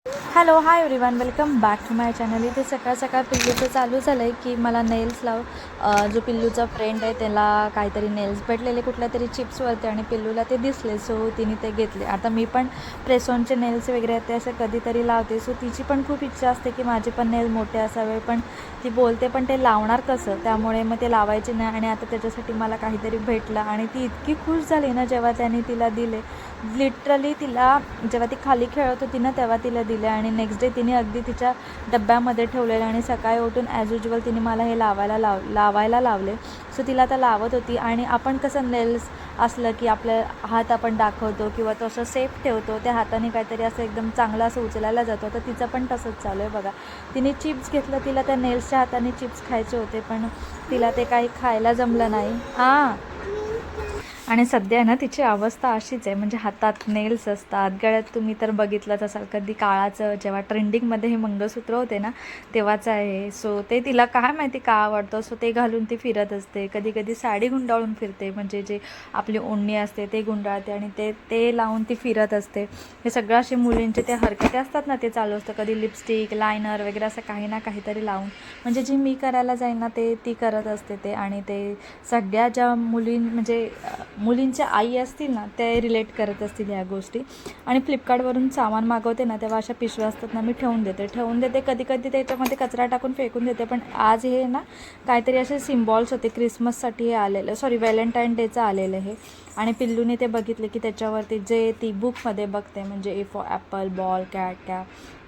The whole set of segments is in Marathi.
Hello hi everyone, welcome back to my channel. इथे सकाळ सकाळ पिल्लूचं चालू झालं आहे की मला नेल्स लाव. जो पिल्लूचा फ्रेंड आहे त्याला काहीतरी नेल्स भेटलेले कुठल्या तरी चिप्सवरती आणि पिल्लूला ते दिसले, सो तिने ते घेतले. आता मी पण प्रेसॉनचे नेल्स वगैरे आहेत ते असं कधीतरी लावते, सो तिची पण खूप इच्छा असते की माझे पण नेल मोठे असावे, पण ती बोलते पण ते लावणार कसं, त्यामुळे मग ते लावायचे नाही. आणि आता त्याच्यासाठी मला काहीतरी भेटलं आणि ती इतकी खुश झाली ना जेव्हा त्यांनी तिला दिले. लिटरली तिला जेव्हा ती खाली खेळत होती ना तेव्हा तिला दिले आणि नेक्स्ट डे तिने अगदी तिच्या डब्यामध्ये ठेवलेलं आणि सकाळी उठून ॲज युजल तिने मला हे लावायला लावले. सो तिला आता लावत होती. आणि आपण कसं नेल्स असलं की आपल्या हात आपण दाखवतो किंवा तो असं सेफ ठेवतो, त्या हाताने काहीतरी असं एकदम चांगलं असं उचलायला जातो. तर तिचं पण तसंच चालू आहे बघा. तिने चिप्स घेतलं, तिला त्या नेल्सच्या हाताने चिप्स खायचे होते पण तिला ते काही खायला जमलं नाही. आणि सध्या ना तिची अवस्था अशीच आहे, म्हणजे हातात नेल्स असतात, गळ्यात तुम्ही तर बघितलंच असाल कधी काळाचं जेव्हा ट्रेंडिंगमध्ये हे मंगळसूत्र होते ना तेव्हाच आहे. सो ते तिला काय माहिती का आवडतं, सो ते घालून ती फिरत असते. कधी कधी साडी गुंडाळून फिरते, म्हणजे जे आपली ओढणी असते ते गुंडाळते आणि ते ते लावून ती फिरत असते. हे सगळं असे मुलींचे ते हरकते असतात ना ते चालू असतं. कधी लिपस्टिक लायनर वगैरे असं काही ना काहीतरी लावून, म्हणजे जी मी करायला जाईन ना ते ती करत असते ते. आणि ते सगळ्या ज्या म्हणजे मुलींच्या आई असतील ना ते रिलेट करत असतील ह्या गोष्टी. आणि फ्लिपकार्टवरून सामान मागवते ना तेव्हा अशा पिशव्या असतात ना मी ठेवून देते. कधी कधी त्याच्यामध्ये कचरा टाकून फेकून देते. पण आज हे ना काहीतरी असे सिम्बॉल्स होते, क्रिसमससाठी हे आलेलं, सॉरी व्हॅलेंटाईन डेचं आलेलं हे. आणि पिल्लूने ते बघितले की त्याच्यावरती जे ती बुकमध्ये बघते, म्हणजे A for Apple, ball, cat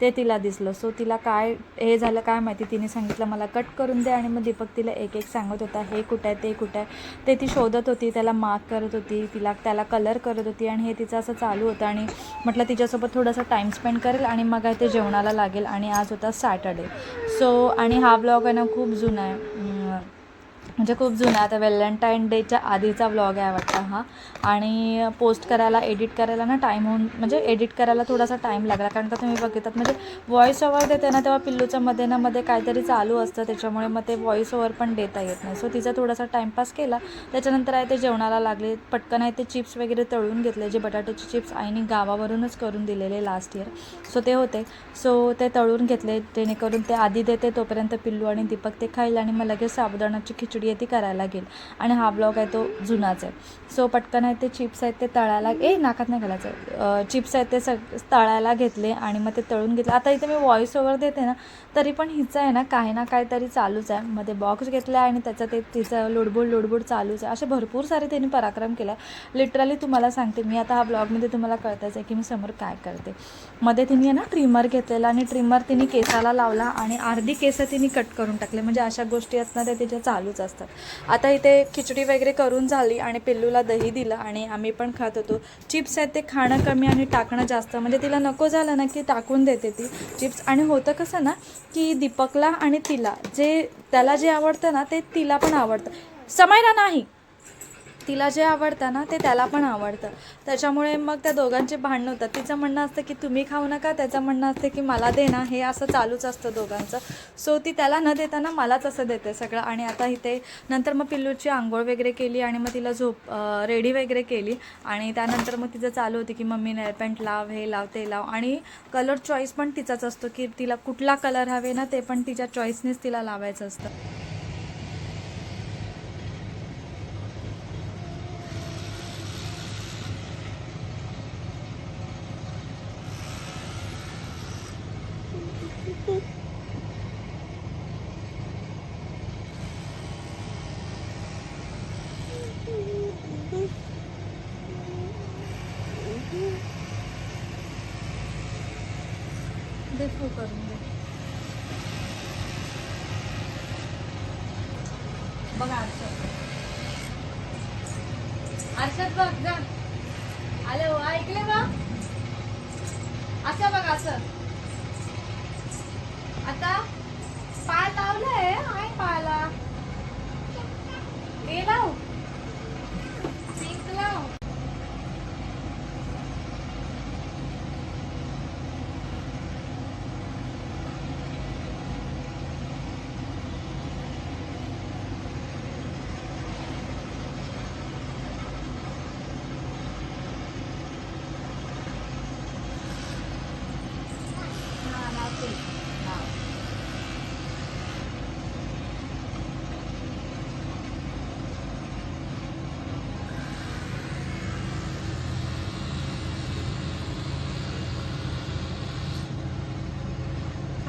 ते तिला दिसलं. सो तिला काय हे झालं काय माहिती, तिने सांगितलं मला कट करून दे. आणि मग दीपक तिला एक एक सांगत होता हे कुठं आहे ते कुठं आहे ते ती शोधत होती, त्याला मार्क करत होती, त्याला कलर करत होती. आणि हे तिचं असं चालू होतं. आणि म्हटलं तिच्यासोबत थोडासा टाईम स्पेंड करेल आणि मग ते जेवणाला लागेल. आणि आज होता सॅटर्डे. सो आणि हा ब्लॉग आहे ना खूप जुना आहे, म्हणजे खूप जुना. आता व्हॅलेंटाईन डेच्या आधीचा व्लॉग आहे वाटतं हा. आणि पोस्ट करायला एडिट करायला ना टाईम होऊन, म्हणजे एडिट करायला थोडासा टाईम लागला, कारण का तुम्ही बघतात म्हणजे व्हॉईस ओव्हर देते ना तेव्हा पिल्लूचं मध्ये ना मध्ये काहीतरी चालू असतं, त्याच्यामुळे मग ते व्हॉईस ओव्हर पण देता येत नाही. सो तिचा थोडासा टाईमपास केला. त्याच्यानंतर आहे ते जेवणाला लागले. पटकन आहे ते चिप्स वगैरे तळून घेतले, जे बटाट्याचे चिप्स आईने गावावरूनच करून दिलेले लास्ट इयर, सो ते होते. सो ते तळून घेतले जेणेकरून ते आधी देते तोपर्यंत पिल्लू आणि दीपक ते खाईल आणि मग लगेच साबुदाण्याची खिचडी आहे ती करायला घेईल. आणि हा ब्लॉग आहे तो जुनाच आहे. सो पटकन आहे ते चिप्स आहेत ते तळायला नाकात नाही घालायचं, चिप्स आहेत ते तळायला घेतले आणि मग ते तळून घेतले. आता इथे मी व्हॉईस ओव्हर देते ना तरी पण हिचं आहे ना काही ना काहीतरी चालूच आहे. मध्ये बॉक्स घेतला आणि त्याचं ते तिचं लुडबुड चालूच आहे. असे भरपूर सारे त्यांनी पराक्रम केला. लिटरली तुम्हाला सांगते मी, आता हा ब्लॉगमध्ये तुम्हाला कळतंच आहे की मी समोर काय करते. मध्ये तिने ना ट्रिमर घेतलेला आणि ट्रिमर तिने केसाला लावला आणि अर्धी केसं तिने कट करून टाकले. म्हणजे अशा गोष्टी असणार त्या तिच्या चालूच असतात. आता इथे खिचडी वगैरे करून झाली आणि पिल्लूला दही दिलं आणि आम्ही पण खात होतो. चिप्स आहेत ते खाणं कमी आणि टाकणं जास्त, म्हणजे तिला नको झालं ना की टाकून देते ती चिप्स. आणि होतं कसं ना की दीपकला आणि त्याला जे आवडतं ना ते तिला पण आवडतं. समायला नाही, तिला जे आवडतं ना ते त्याला पण आवडतं, त्याच्यामुळे मग त्या दोघांचे भांडणं होतात. तिचं म्हणणं असतं की तुम्ही खाऊ नका, त्याचं म्हणणं असतं की मला दे ना, हे असं चालूच असतं दोघांचं. सो ती त्याला न देताना मलाच असं देते सगळं. आणि आता इथे नंतर मग पिल्लूची आंघोळ वगैरे केली आणि मग तिला रेडी वगैरे केली. आणि त्यानंतर मग तिचं चालू होती की मम्मी नेलपेंट लाव, हे लाव ते लाव. आणि कलर चॉईस पण तिचाच असतो की तिला कुठला कलर हवे ना ते पण तिच्या चॉईसनेच तिला लावायचं असतं. देखो करून दे बघा आरशात बघ जा. आले हो, ऐकले बघ, असं बघ असं. आता पाय लावलंय आहे पायाला, हे लाव, पिंक लाव.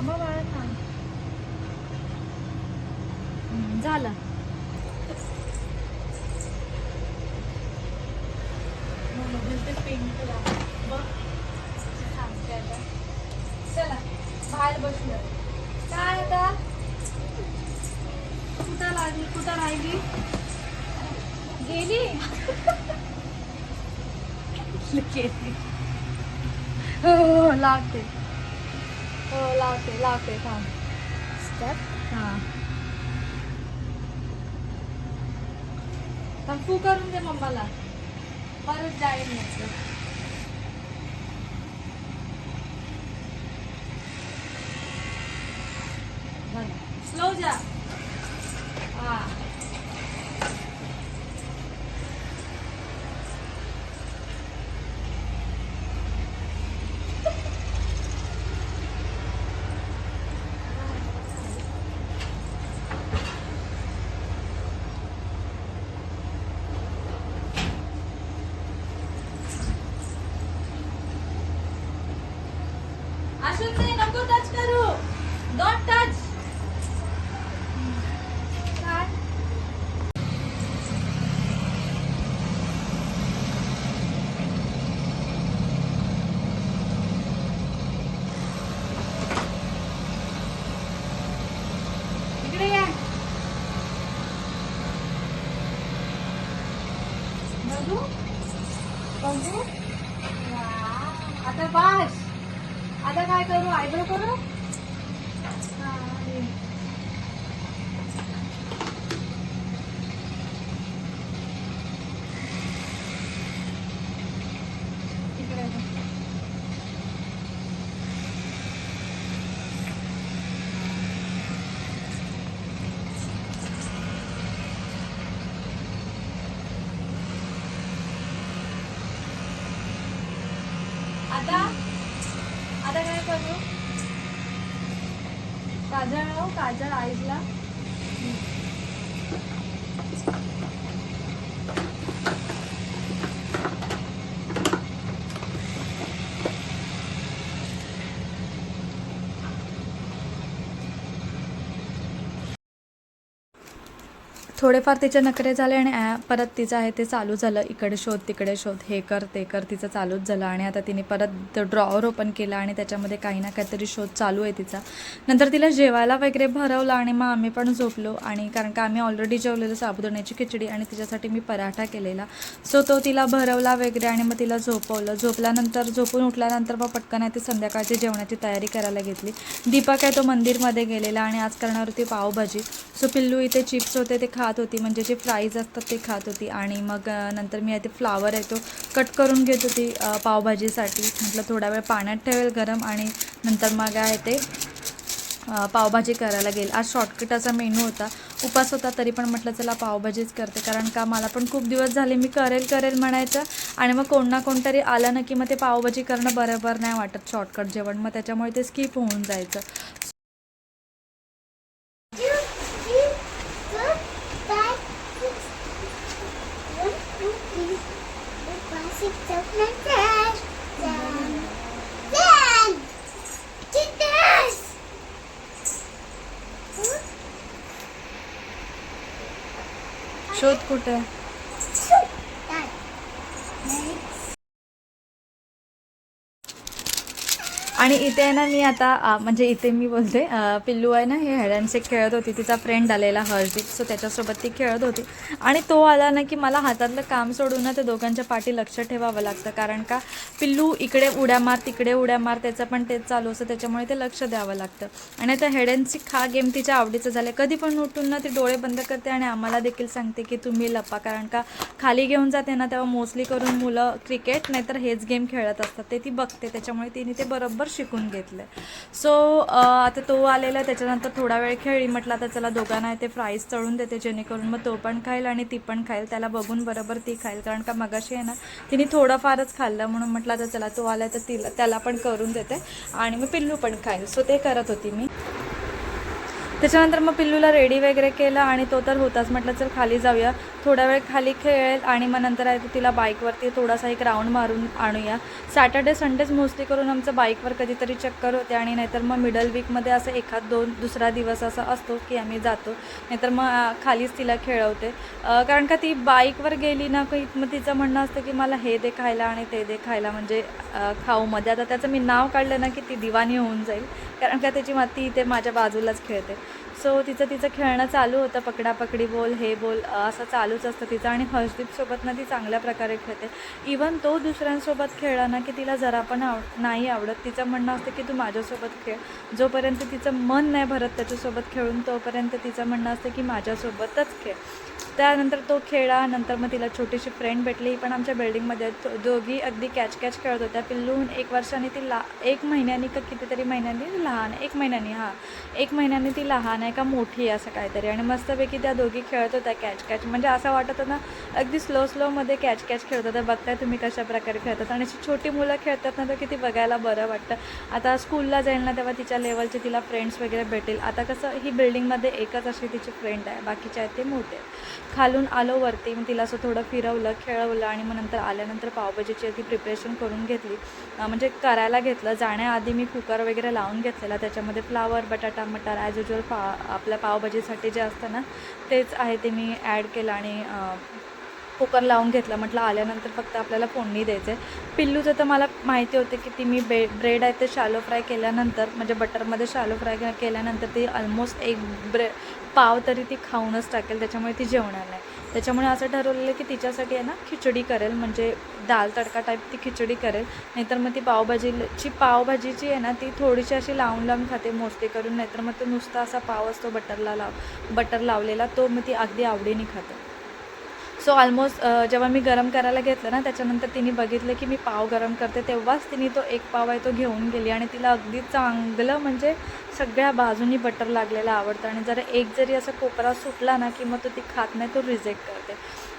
थांबा बाळा थांब. झालं. पिंक बघ सांगते आता. चला बाहेर बसूया. काय आता कुठं लागली कुठं राहिली गेली. गेली. हो लावते. हो लावते लावते थांब. स्टेप हां तू करून दे मम्माला परत जाईल म्हटलं. स्लो जा. हा अशोक ते नको टच करू. Don't touch. काय इकडे या. बघू बघू. आता बस. आता काय करू आयब्रो करू. आता आता काय करू. काजळ लावू. काजळ आईला. थोडेफार तिचे नखरे झाले आणि परत तिचं आहे ते चालू झालं. इकडे शोध तिकडे शोध हे कर ते कर तिचं चालूच झालं. आणि आता तिने परत ड्रॉवर ओपन केला आणि त्याच्यामध्ये काही ना काहीतरी शोध चालू आहे तिचा. नंतर तिला जेवायला वगैरे भरवलं आणि मग आम्ही पण झोपलो. आणि कारण का आम्ही ऑलरेडी जेवलेलो साबुदाण्याची खिचडी आणि तिच्यासाठी मी पराठा केलेला. सो तो तिला भरवला वगैरे आणि मग तिला झोपवलं. झोपल्यानंतर झोपून उठल्यानंतर मग पटकन आहे ती संध्याकाळची जेवणाची तयारी करायला घेतली. दीपक आहे तो मंदिरमध्ये गेलेला आणि आज करणार होती पावभाजी. सो पिल्लू इथे चिप्स होते ते खात होती म्हणजे जे फ्राईज असतात ते खात होती. आणि मग नंतर मी ते फ्लावर आहे तो कट करून घेत होती पावभाजीसाठी. म्हटलं थोडा वेळ पाण्यात ठेवेल गरम आणि नंतर मग आहे ते पावभाजी करायला गेल. आज शॉर्टकट असा मेनू होता. उपास होता तरी पण म्हटलं चला पावभाजीच करते. कारण का मला पण खूप दिवस झाले मी करेल म्हणायचं आणि मग कोण ना कोणतरी आलं ना की मग ते पावभाजी करणं बरोबर नाही वाटत शॉर्टकट जेवण. मग त्याच्यामुळे ते स्किप होऊन जायचं. शोध कुठे. आणि इथे आहे ना मी आता म्हणजे इथे मी बोलते पिल्लू आहे ना हे हाईड अँड सीक खेळत होती. तिचा फ्रेंड आलेला हर्षदीप. सो त्याच्यासोबत ती खेळत होती आणि तो आला ना की मला हातातलं काम सोडून ना ते दोघांच्या पाठी लक्ष ठेवावं लागतं. कारण का पिल्लू इकडे उड्या मार तिकडे उड्या मार त्याचं पण तेच चालू असतं. त्याच्यामुळे ते लक्ष द्यावं लागतं. आणि आता हाईड अँड सीक हा गेम तिच्या आवडीचं झालं. कधी पण उठून ना ती डोळे बंद करते आणि आम्हाला देखील सांगते की तुम्ही लपा. कारण का खाली घेऊन जाते ना तेव्हा मोस्टली करून मुलं क्रिकेट नाहीतर हेच गेम खेळत असतात. ते ती बघते त्याच्यामुळे तिने ते बरोबर शिकून घेतलं. सो आता तो आलेला त्याच्यानंतर थोडा वेळ खेळली. म्हटलं आता चला दोघांना ते फ्राईज तळून देते जेणेकरून मग तो पण खाईल आणि ती पण खाईल. त्याला बघून बरोबर ती खाईल. कारण का मगाशी आहे ना तिने थोडंफारच खाल्लं म्हणून म्हटलं आता चला तो आला तर त्याला पण करून देते आणि मग पिल्लू पण खाईल. सो ते करत होती मी. त्याच्यानंतर मग पिल्लूला रेडी वगैरे केलं आणि तो तर होताच. म्हटलं चल खाली जाऊया. थोडा वेळ खाली खेळेल आणि मग नंतर आहे तर तिला बाईकवरती थोडासा एक राऊंड मारून आणूया. सॅटर्डे संडेज मोस्टली करून आमचं बाईकवर कधीतरी चक्कर होते आणि नाहीतर मग मिडल वीकमध्ये असं एखाद दोन दुसरा दिवस असा असतो की आम्ही जातो, नाहीतर मग खालीच तिला खेळवते. कारण का ती बाईकवर गेली ना की मग तिचं म्हणणं असतं की मला हे दे खायला आणि ते दे खायला, म्हणजे खाऊमध्ये. आता त्याचं मी नाव काढलं ना की ती दिवाणी होऊन जाईल, कारण का त्याची ती इथे माझ्या बाजूलाच खेळते. सो तिचं खेळणं चालू होतं, पकडापकडी बोल हे बोल असं चालूच असतं तिचं. आणि हर्षदीपसोबत ना ती चांगल्या प्रकारे खेळते. इवन तो दुसऱ्यांसोबत खेळला ना की तिला जरा पण नाही आवडत. तिचं म्हणणं असतं की तू माझ्यासोबत खेळ. जोपर्यंत तिचं मन नाही भरत त्याच्यासोबत खेळून तोपर्यंत तिचं म्हणणं असतं की माझ्यासोबतच खेळ. त्यानंतर तो खेळा, नंतर मग तिला छोटीशी फ्रेंड भेटली, पण आमच्या बिल्डिंगमध्ये दोघी अगदी कॅच खेळत होत्या. पिल्लूहून 1 वर्षाने ती 1 महिन्यानी का कितीतरी महिन्यांनी लहान, 1 महिन्यानी, 1 महिन्यानी ती लहान आहे का मोठी आहे असं काहीतरी. आणि मस्तपैकी त्या दोघी खेळत होत्या कॅच, म्हणजे असं वाटत होतं ना अगदी स्लोमध्ये कॅच खेळत होत्या. बघताय तुम्ही कशा प्रकारे खेळतात. आणि अशी छोटी मुलं खेळतात ना तर किती बघायला बरं वाटतं. आता स्कूलला जाईल ना तेव्हा तिच्या लेवलचे तिला फ्रेंड्स वगैरे भेटेल. आता कसं ही बिल्डिंगमध्ये एकच अशी तिची फ्रेंड आहे, बाकीचे आहेत ते मोठे. खालून आलो वरती, मग तिला असं थोडं फिरवलं खेळवलं आणि मग नंतर आल्यानंतर पावभाजीची अगदी प्रिपरेशन करून घेतली. म्हणजे करायला घेतलं. जाण्याआधी मी कुकर वगैरे लावून घेतलेला, त्याच्यामध्ये फ्लावर, बटाटा, मटार ॲज युजल आपल्या पावभाजीसाठी जे असतं ना तेच आहे ते मी ॲड केलं आणि कुकर लावून घेतला. म्हटलं आल्यानंतर फक्त आपल्याला फोडणी द्यायचं आहे. पिल्लूचं तर मला माहिती होते की ती मी ब्रेड आहे ते शॅलो फ्राय केल्यानंतर, म्हणजे बटरमध्ये शॅलो फ्राय केल्यानंतर ती ऑलमोस्ट एक पाव तरी ती खाऊनच टाकेल, त्याच्यामुळे ती जेवणार नाही. त्याच्यामुळे असं ठरवलेलं की तिच्यासाठी आहे ना खिचडी करेल, म्हणजे दाल तडका टाईप ती खिचडी करेल. नाहीतर मग ती पावभाजीची आहे ना ती थोडीशी अशी लावून खाते मोस्टली करून. नाहीतर मग तो नुसता असा पाव असतो बटर लावलेला, तो मग ती अगदी आवडीने खाते. सो ऑलमोस्ट जेव्हा मी गरम करायला घेतलं ना त्याच्यानंतर तिने बघितलं की मी पाव गरम करते, तेव्हाच तिने तो एक पाव आहे तो घेऊन गेली. आणि तिला अगदी चांगलं म्हणजे सगळ्या बाजूनी बटर लागलेलं आवडतं. आणि जरा एक जरी असा कोपरा सुटला ना की मग तो ती खात नाही, तो रिजेक्ट करते.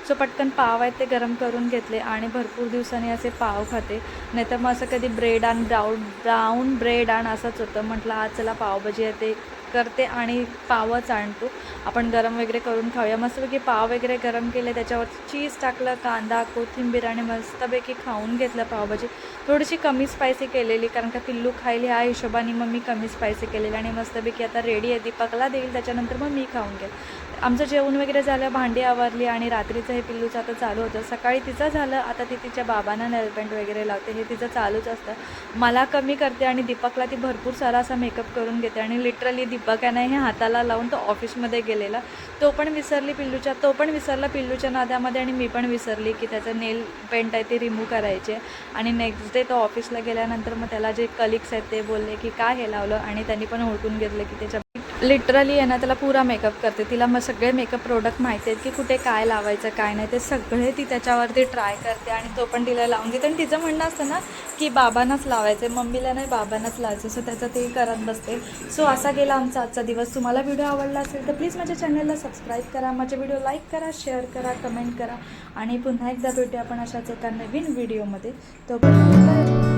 सो पटकन पाव आहेत ते गरम करून घेतले आणि भरपूर दिवसांनी असे पाव खाते. नाहीतर मग असं कधी ब्रेड आण ब्राऊन ब्रेड आण असंच होतं. म्हटलं आज चला पावभाजी आहे ते करते आणि पावच आणतो, आपण गरम वगैरे करून खाऊया. मस्तपैकी पाव वगैरे गरम केले, त्याच्यावर चीज टाकलं, कांदा, कोथिंबीर आणि मस्तपैकी खाऊन घेतलं पावभाजी. थोडीशी कमी स्पायसी केलेली, कारण का पिल्लू खायला ह्या हिशोबाने मग मी कमी स्पायसी केलेली. आणि मस्तपैकी आता रेडी आहे, दीपकला देईल त्याच्यानंतर मग मी खाऊन घेईल. आमचं जेवण वगैरे झालं, भांडी आवरली आणि रात्रीचं हे पिल्लूचं आता चालू होतं. सकाळी तिचं झालं, आता ती तिच्या बाबांना नेलपेंट वगैरे लावते, हे तिचं चालूच असतं. मला कमी करते आणि दीपकला ती भरपूर सारा असा मेकअप करून घेते. आणि लिटरली दीपक आहे ना हे हाताला लावून तो ऑफिसमध्ये गेलेला, तो पण विसरला पिल्लूच्या नाद्यामध्ये. आणि मी पण विसरली की त्याचं नेल पेंट आहे ते रिमूव्ह करायचे. आणि नेक्स्ट डे तो ऑफिसला गेल्यानंतर मग त्याला जे कलिग्स आहेत ते बोलले की काय हे लावलं, आणि त्यांनी पण ओळखून घेतलं की त्याच्या लिटरली आहे ना त्याला पुरा मेकअप करते. तिला मग सगळे मेकअप प्रोडक्ट माहिती आहेत की कुठे काय लावायचं काय नाही, ते सगळे ती त्याच्यावरती ट्राय करते आणि तो पण तिला लावून घेते. आणि तिचं म्हणणं असतं ना की बाबांनाच लावायचं आहे, मम्मीला नाही बाबांनाच लावायचं. सो त्याचं ते करत बसते. सो असा गेला आमचा आजचा दिवस. तुम्हाला व्हिडिओ आवडला असेल तर प्लीज माझ्या चॅनलला सबस्क्राईब करा, माझे व्हिडिओ लाईक करा, शेअर करा, कमेंट करा. आणि पुन्हा एकदा भेटूया आपण अशाच एका नवीन व्हिडिओमध्ये. तोपर्यंत